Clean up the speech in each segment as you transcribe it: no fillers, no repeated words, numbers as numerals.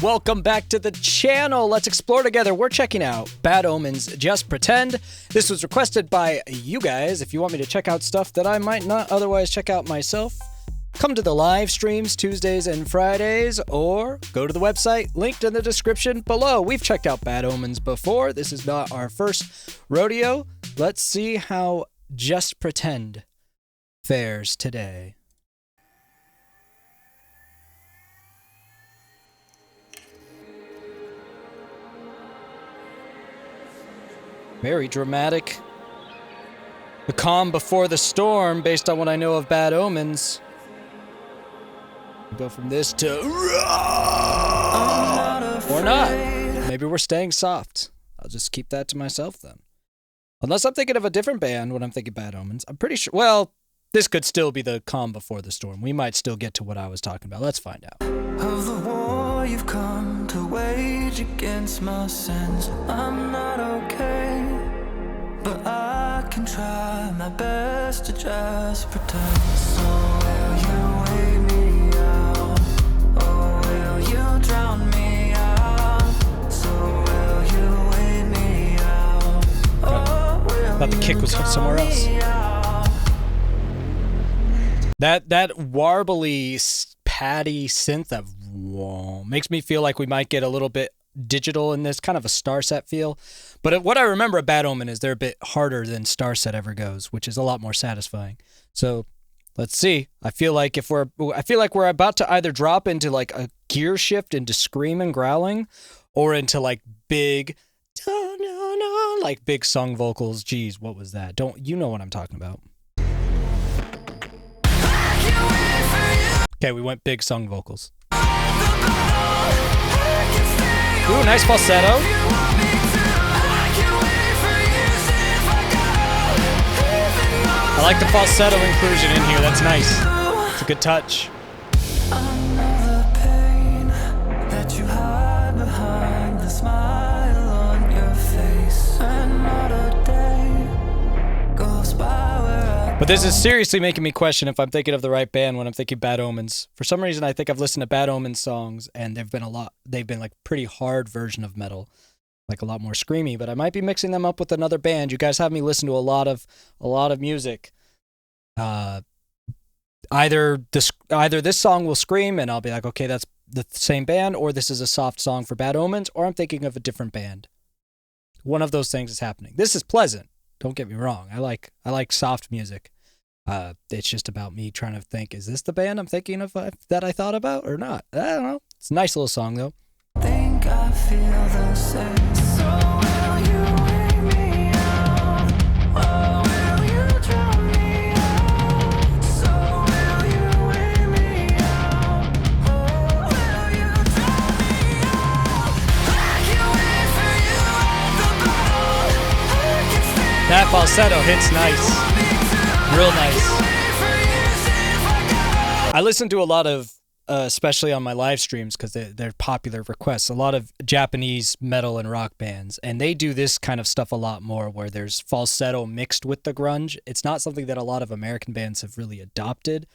Welcome back to the channel. Let's explore together. We're checking out Bad Omens, Just Pretend. This was requested by you guys. If you want me to check out stuff that I might not otherwise check out myself, come to the live streams Tuesdays and Fridays, or go to the website linked in the description below. We've checked out Bad Omens before. This is not our first rodeo. Let's see how Just Pretend fares today. Very dramatic. The calm before the storm, based on what I know of Bad Omens. We go from this to... Or not. Maybe we're staying soft. I'll just keep that to myself then. Unless I'm thinking of a different band when I'm thinking Bad Omens. I'm pretty sure... Well, this could still be the calm before the storm. We might still get to what I was talking about. Let's find out. Of the war you've come to wage against my sins, I'm not okay, but I can try my best to just pretend. So will you weigh me out, or will you drown me out? So will you weigh me out, or will thought the kick was somewhere else. That warbly, patty synth of makes me feel like we might get a little bit digital in this, kind of a Starset feel. But what I remember of Bad Omen is they're a bit harder than Starset ever goes, which is a lot more satisfying. So let's see. I feel like we're about to either drop into like a gear shift into scream and growling, or into like big, like big sung vocals. Geez, what was that? You know what I'm talking about? Okay, we went big sung vocals. Ooh, nice falsetto. I like the falsetto inclusion in here. That's nice. It's a good touch. But this is seriously making me question if I'm thinking of the right band when I'm thinking Bad Omens. For some reason, I think I've listened to Bad Omens songs, and they've been like pretty hard version of metal, like a lot more screamy. But I might be mixing them up with another band. You guys have me listen to a lot of music. Either this song will scream, and I'll be like, okay, that's the same band, or this is a soft song for Bad Omens, or I'm thinking of a different band. One of those things is happening. This is pleasant. Don't get me wrong. I like soft music. It's just about me trying to think, is this the band I'm thinking of that I thought about or not? I don't know. It's a nice little song though. Think I feel the same. So will you weigh me out, or will you drown me out? So will you weigh me out, or will you drown me out? I can wait for you at the bottom. I can stay. That falsetto hits nice. Real nice. I listen to a lot of, especially on my live streams, because they're popular requests, a lot of Japanese metal and rock bands, and they do this kind of stuff a lot more, where there's falsetto mixed with the grunge. It's not something that a lot of American bands have really adopted,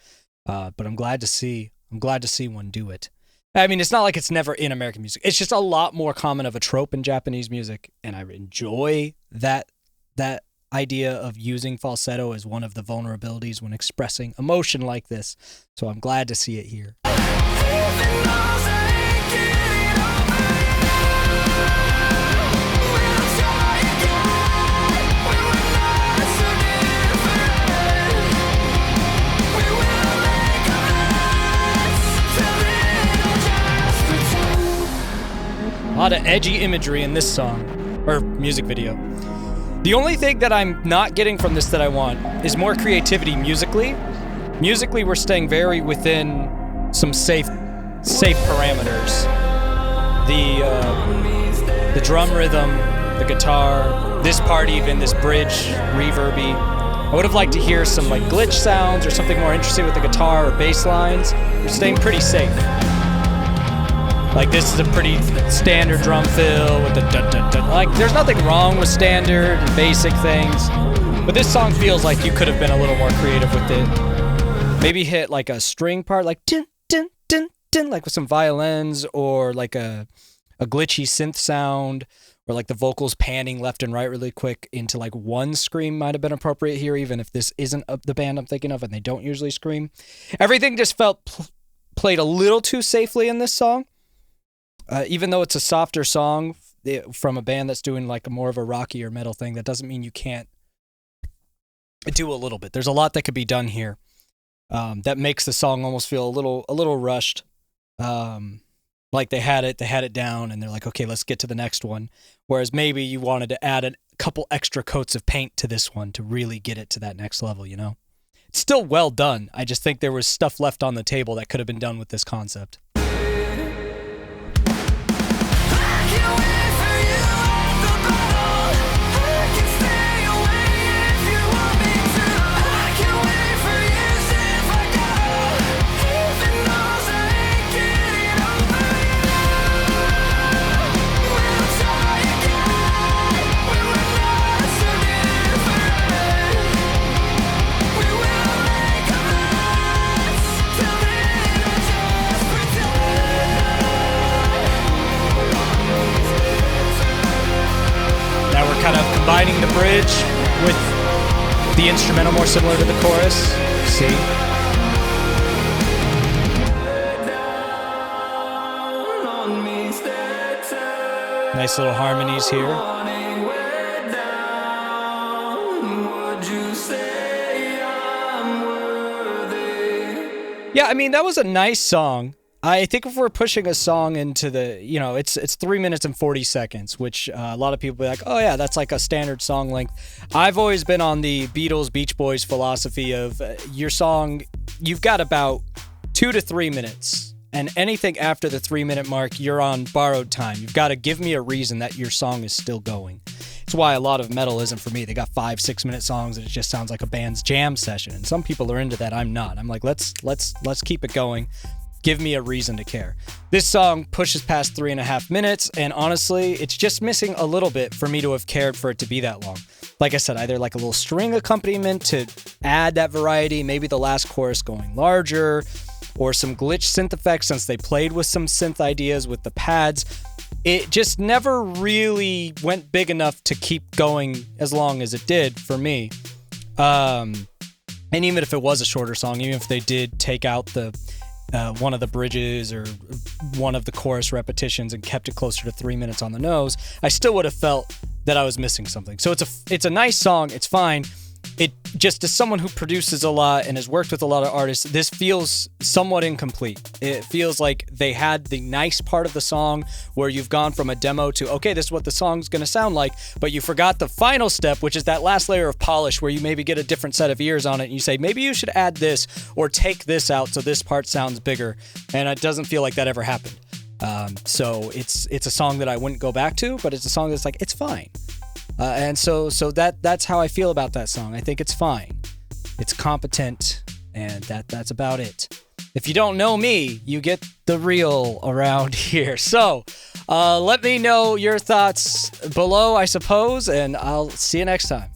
but I'm glad to see one do it. I mean, it's not like it's never in American music. It's just a lot more common of a trope in Japanese music, and I enjoy that idea of using falsetto as one of the vulnerabilities when expressing emotion like this. So I'm glad to see it here. A lot of edgy imagery in this song, or music video. The only thing that I'm not getting from this that I want is more creativity musically. Musically, we're staying very within some safe parameters. The drum rhythm, the guitar, this part even, this bridge, reverby. I would have liked to hear some like glitch sounds or something more interesting with the guitar or bass lines. We're staying pretty safe. Like, this is a pretty standard drum fill with the dun-dun-dun. Like, there's nothing wrong with standard and basic things, but this song feels like you could have been a little more creative with it. Maybe hit like a string part, like dun, dun, dun, like with some violins or like a glitchy synth sound, or like the vocals panning left and right really quick into like one scream might have been appropriate here, even if this isn't the band I'm thinking of and they don't usually scream. Everything just felt played a little too safely in this song. Even though it's a softer song from a band that's doing like more of a rocky or metal thing, that doesn't mean you can't do a little bit. There's a lot that could be done here that makes the song almost feel a little rushed. Like they had it down and they're like, okay, let's get to the next one. Whereas maybe you wanted to add a couple extra coats of paint to this one to really get it to that next level, you know? It's still well done. I just think there was stuff left on the table that could have been done with this concept. Kind of combining the bridge with the instrumental more similar to the chorus. See? Nice little harmonies here. Yeah, I mean, that was a nice song. I think if we're pushing a song into the, you know, it's 3 minutes and 40 seconds, which a lot of people be like, oh yeah, that's like a standard song length. I've always been on the Beatles, Beach Boys philosophy of your song, you've got about 2 to 3 minutes, and anything after the 3 minute mark, you're on borrowed time. You've got to give me a reason that your song is still going. It's why a lot of metal isn't for me. They got 5-6 minute songs and it just sounds like a band's jam session. And some people are into that. I'm not. I'm like, let's keep it going. Give me a reason to care. This song pushes past 3.5 minutes, and honestly, it's just missing a little bit for me to have cared for it to be that long. Like I said, either like a little string accompaniment to add that variety, maybe the last chorus going larger, or some glitch synth effects since they played with some synth ideas with the pads. It just never really went big enough to keep going as long as it did for me. And even if it was a shorter song, even if they did take out the one of the bridges or one of the chorus repetitions and kept it closer to 3 minutes on the nose, I still would have felt that I was missing something. So it's a nice song. It's fine. It just, as someone who produces a lot and has worked with a lot of artists, this feels somewhat incomplete. It feels like they had the nice part of the song where you've gone from a demo to, okay, this is what the song's going to sound like, but you forgot the final step, which is that last layer of polish where you maybe get a different set of ears on it and you say, maybe you should add this or take this out so this part sounds bigger. And it doesn't feel like that ever happened. So it's a song that I wouldn't go back to, but it's a song that's like, it's fine. And so that's how I feel about that song. I think it's fine. It's competent, and that's about it. If you don't know me, you get the real around here. So let me know your thoughts below, I suppose, and I'll see you next time.